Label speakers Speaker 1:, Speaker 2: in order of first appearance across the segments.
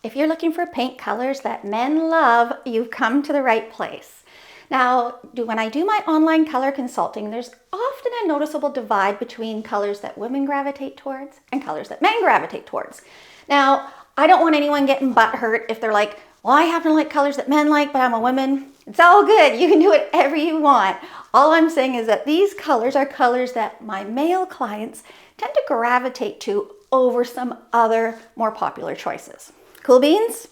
Speaker 1: If you're looking for paint colors that men love, you've come to the right place. Now, when I do my online color consulting, there's often a noticeable divide between colors that women gravitate towards and colors that men gravitate towards. Now, I don't want anyone getting butthurt if they're like, well, I happen to like colors that men like, but I'm a woman. It's all good. You can do whatever you want. All I'm saying is that these colors are colors that my male clients tend to gravitate to over some other more popular choices. Cool beans?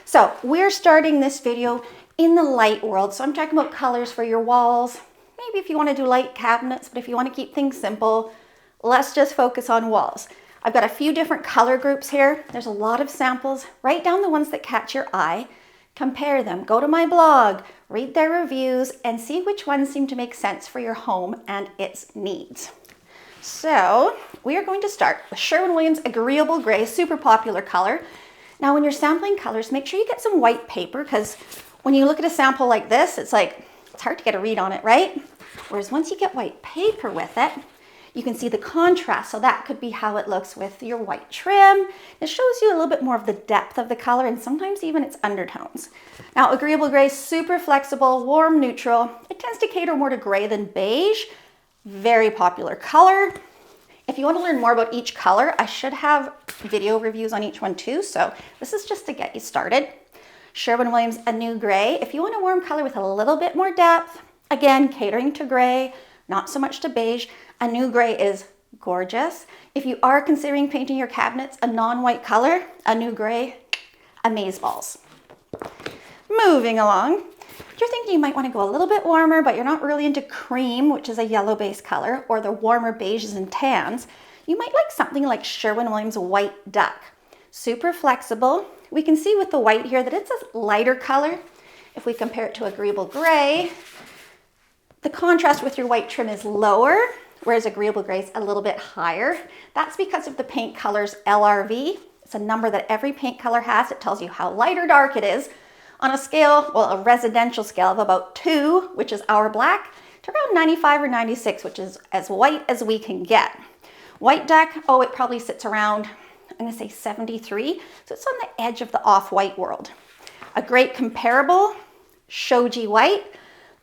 Speaker 1: So we're starting this video in the light world. So I'm talking about colors for your walls. Maybe if you want to do light cabinets, but if you want to keep things simple, let's just focus on walls. I've got a few different color groups here. There's a lot of samples. Write down the ones that catch your eye. Compare them. Go to my blog, read their reviews, and see which ones seem to make sense for your home and its needs. So we are going to start with Sherwin-Williams Agreeable Gray, super popular color. Now when you're sampling colors, make sure you get some white paper, because when you look at a sample like this, it's hard to get a read on it, right? Whereas once you get white paper with it, you can see the contrast. So that could be how it looks with your white trim. It shows you a little bit more of the depth of the color and sometimes even its undertones. Now, Agreeable Gray, super flexible, warm, neutral. It tends to cater more to gray than beige. Very popular color. If you want to learn more about each color, I should have video reviews on each one too. So this is just to get you started. Sherwin-Williams Anew Gray. If you want a warm color with a little bit more depth, again, catering to gray, not so much to beige. Anew Gray is gorgeous. If you are considering painting your cabinets a non-white color, Anew Gray, amazeballs. Moving along, if you're thinking you might want to go a little bit warmer, but you're not really into cream, which is a yellow-based color, or the warmer beiges and tans, you might like something like Sherwin-Williams White Duck. Super flexible. We can see with the white here that it's a lighter color. If we compare it to Agreeable Gray, the contrast with your white trim is lower, whereas Agreeable Gray is a little bit higher. That's because of the paint color's LRV. It's a number that every paint color has. It tells you how light or dark it is on a scale, well, a residential scale of about 2, which is our black, to around 95 or 96, which is as white as we can get. White Duck, oh, it probably sits around, I'm gonna say 73. So it's on the edge of the off-white world. A great comparable, Shoji White,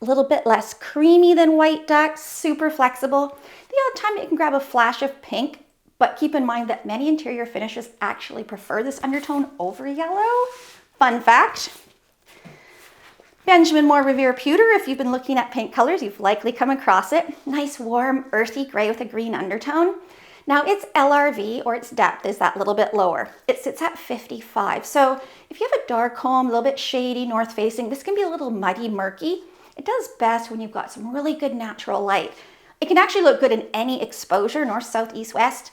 Speaker 1: a little bit less creamy than White Duck, super flexible. The odd time you can grab a flash of pink, but keep in mind that many interior finishes actually prefer this undertone over yellow. Fun fact. Benjamin Moore Revere Pewter, if you've been looking at paint colors, you've likely come across it. Nice, warm, earthy gray with a green undertone. Now its LRV, or its depth, is that little bit lower. It sits at 55. So if you have a dark home, a little bit shady, north facing, this can be a little muddy, murky. It does best when you've got some really good natural light. It can actually look good in any exposure, north, south, east, west.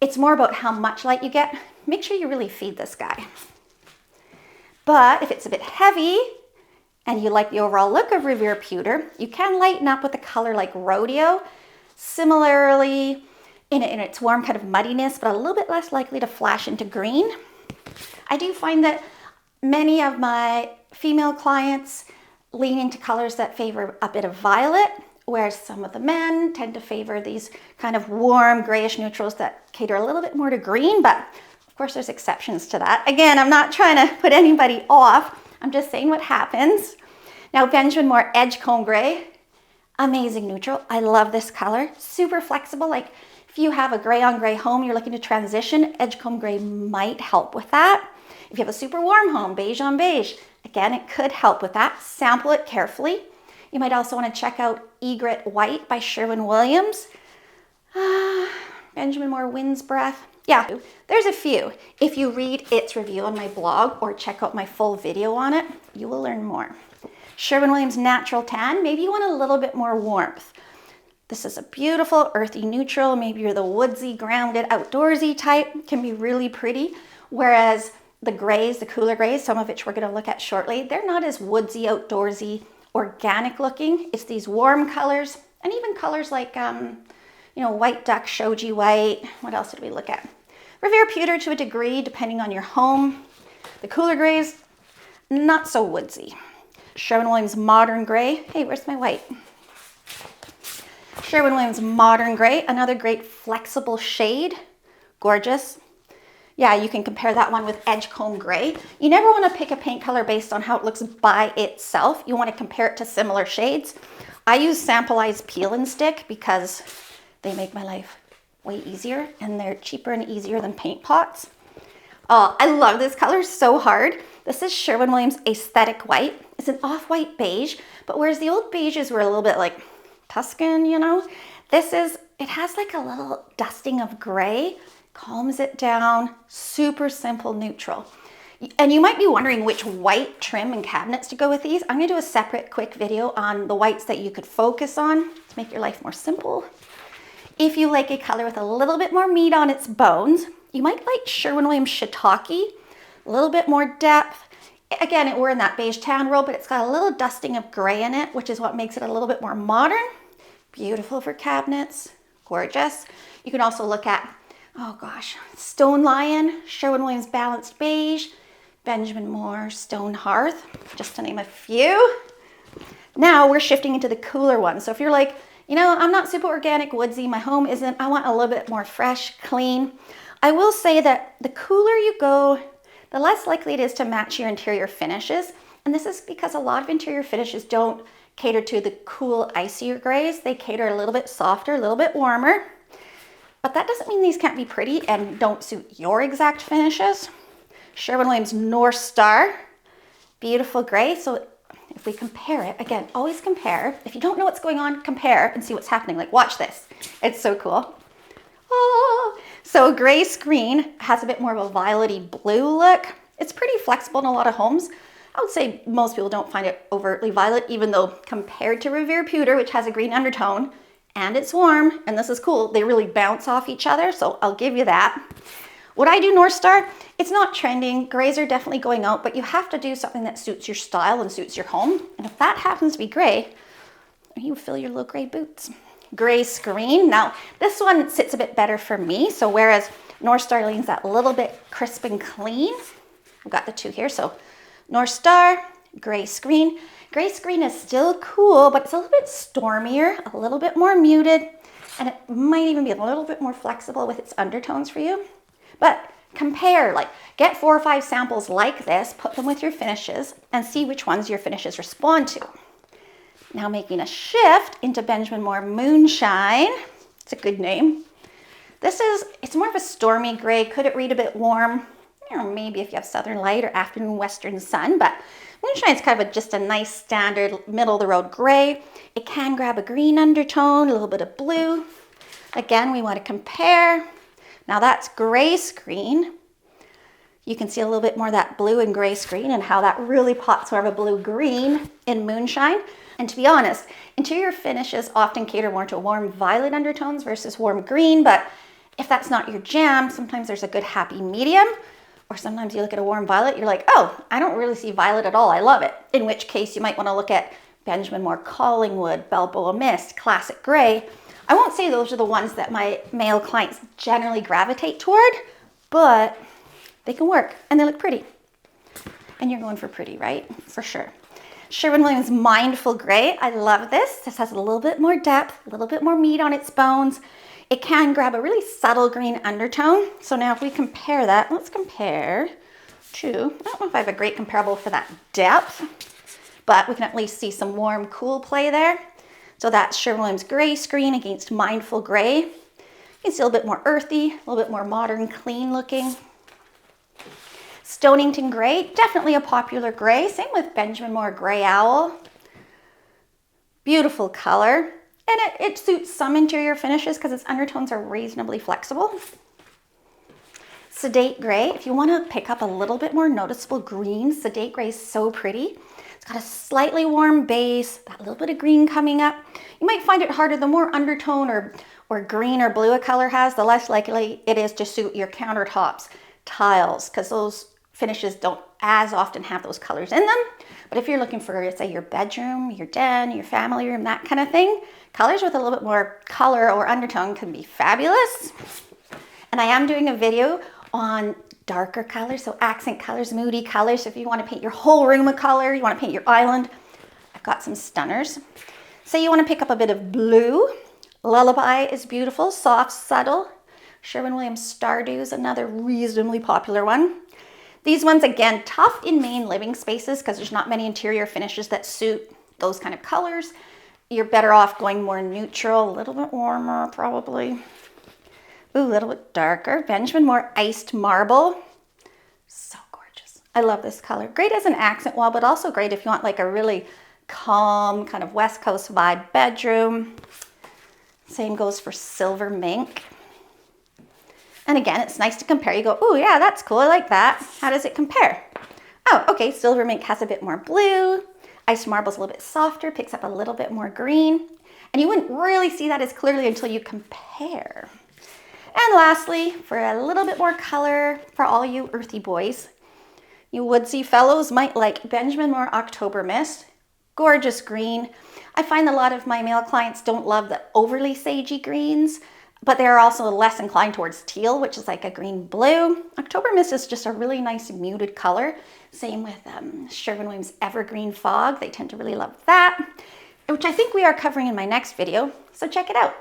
Speaker 1: It's more about how much light you get. Make sure you really feed this guy. But if it's a bit heavy and you like the overall look of Revere Pewter, you can lighten up with a color like Rodeo. Similarly, in its warm kind of muddiness, but a little bit less likely to flash into green. I do find that many of my female clients lean into colors that favor a bit of violet, whereas some of the men tend to favor these kind of warm grayish neutrals that cater a little bit more to green, but of course there's exceptions to that. Again, I'm not trying to put anybody off, I'm just saying what happens. Now Benjamin Moore Edgecomb Gray, amazing neutral. I love this color, super flexible. Like if you have a gray on gray home, you're looking to transition, Edgecomb Gray might help with that. If you have a super warm home, beige on beige, again, it could help with that. Sample it carefully. You might also want to check out Egret White by Sherwin-Williams. Benjamin Moore Wind's Breath. Yeah, there's a few. If you read its review on my blog or check out my full video on it, you will learn more. Sherwin-Williams Natural Tan, maybe you want a little bit more warmth. This is a beautiful earthy neutral. Maybe you're the woodsy, grounded, outdoorsy type. Can be really pretty. Whereas the grays, the cooler grays, some of which we're going to look at shortly, they're not as woodsy, outdoorsy, organic looking. It's these warm colors, and even colors like, White Duck, Shoji White. What else did we look at? Revere Pewter to a degree, depending on your home. The cooler grays, not so woodsy. Sherwin-Williams Modern Gray. Hey, where's my white? Sherwin-Williams Modern Gray, another great flexible shade. Gorgeous. Yeah, you can compare that one with Edgecomb Gray. You never want to pick a paint color based on how it looks by itself. You want to compare it to similar shades. I use Samplize Peel and Stick because they make my life way easier and they're cheaper and easier than paint pots. Oh, I love this color so hard. This is Sherwin-Williams Aesthetic White. It's an off-white beige, but whereas the old beiges were a little bit like Tuscan, you know, it has like a little dusting of gray, calms it down, super simple neutral. And you might be wondering which white trim and cabinets to go with these. I'm gonna do a separate quick video on the whites that you could focus on to make your life more simple. If you like a color with a little bit more meat on its bones, you might like Sherwin-Williams Shiitake, a little bit more depth. Again, we're in that beige tan world, but it's got a little dusting of gray in it, which is what makes it a little bit more modern. Beautiful for cabinets, gorgeous. You can also look at, oh gosh, Stone Lion, Sherwin-Williams Balanced Beige, Benjamin Moore Stone Hearth, just to name a few. Now we're shifting into the cooler ones. So if you're like, you know, I'm not super organic woodsy, my home isn't, I want a little bit more fresh, clean. I will say that the cooler you go, the less likely it is to match your interior finishes. And this is because a lot of interior finishes don't cater to the cool, icier grays. They cater a little bit softer, a little bit warmer. But that doesn't mean these can't be pretty and don't suit your exact finishes. Sherwin-Williams North Star, beautiful gray. So if we compare it, again, always compare. If you don't know what's going on, compare and see what's happening. Like, watch this. It's so cool. Oh, so gray screen has a bit more of a violety blue look. It's pretty flexible in a lot of homes. I would say most people don't find it overtly violet, even though compared to Revere Pewter, which has a green undertone, and it's warm, and this is cool, they really bounce off each other, so I'll give you that. Would I do North Star? It's not trending. Grays are definitely going out, but you have to do something that suits your style and suits your home. And if that happens to be gray, you fill your little gray boots. Gray screen. Now, this one sits a bit better for me. So whereas North Star leans that little bit crisp and clean, I've got the two here. So North Star, gray screen. Gray screen is still cool, but it's a little bit stormier, a little bit more muted, and it might even be a little bit more flexible with its undertones for you. But compare, like get 4 or 5 samples like this, put them with your finishes, and see which ones your finishes respond to. Now making a shift into Benjamin Moore Moonshine. It's a good name. It's more of a stormy gray. Could it read a bit warm? Or maybe if you have southern light or afternoon western sun, but Moonshine is kind of just a nice standard middle of the road gray. It can grab a green undertone, a little bit of blue. Again, we want to compare. Now that's gray screen. You can see a little bit more of that blue and gray screen and how that really pops more of a blue-green in Moonshine. And to be honest, interior finishes often cater more to warm violet undertones versus warm green, but if that's not your jam, sometimes there's a good happy medium, or sometimes you look at a warm violet, you're like, oh, I don't really see violet at all, I love it. In which case you might want to look at Benjamin Moore Collingwood, Balboa Mist, Classic Gray. I won't say those are the ones that my male clients generally gravitate toward, but they can work and they look pretty. And you're going for pretty, right? For sure. Sherwin-Williams Mindful Gray. I love this. This has a little bit more depth, a little bit more meat on its bones. It can grab a really subtle green undertone. So now if we compare that, let's compare to, I don't know if I have a great comparable for that depth, but we can at least see some warm, cool play there. So that's Sherwin-Williams Gray screen against Mindful Gray. You can see a little bit more earthy, a little bit more modern, clean looking. Stonington Gray, definitely a popular gray. Same with Benjamin Moore Gray Owl. Beautiful color. And it suits some interior finishes because its undertones are reasonably flexible. Sedate Gray, if you want to pick up a little bit more noticeable green, Sedate Gray is so pretty. It's got a slightly warm base, that little bit of green coming up. You might find it harder, the more undertone or green or blue a color has, the less likely it is to suit your countertops, tiles, because those finishes don't as often have those colors in them. But if you're looking for, say, your bedroom, your den, your family room, that kind of thing, colors with a little bit more color or undertone can be fabulous. And I am doing a video on darker colors, so accent colors, moody colors. So if you want to paint your whole room a color, you want to paint your island, I've got some stunners. Say you want to pick up a bit of blue. Lullaby is beautiful, soft, subtle. Sherwin Stardew is another reasonably popular one. These ones, again, tough in main living spaces because there's not many interior finishes that suit those kind of colors. You're better off going more neutral, a little bit warmer probably. Ooh, a little bit darker. Benjamin Moore Iced Marble. So gorgeous. I love this color. Great as an accent wall, but also great if you want like a really calm kind of West Coast vibe bedroom. Same goes for Silver Mink. And again, it's nice to compare. You go, oh yeah, that's cool, I like that. How does it compare? Oh, okay, Silver Mink has a bit more blue. Iced Marble's a little bit softer, picks up a little bit more green. And you wouldn't really see that as clearly until you compare. And lastly, for a little bit more color for all you earthy boys, you woodsy fellows might like Benjamin Moore October Mist. Gorgeous green. I find a lot of my male clients don't love the overly sagey greens, but they're also less inclined towards teal, which is like a green blue. October Mist is just a really nice muted color. Same with Sherwin Evergreen Fog. They tend to really love that, which I think we are covering in my next video, so check it out.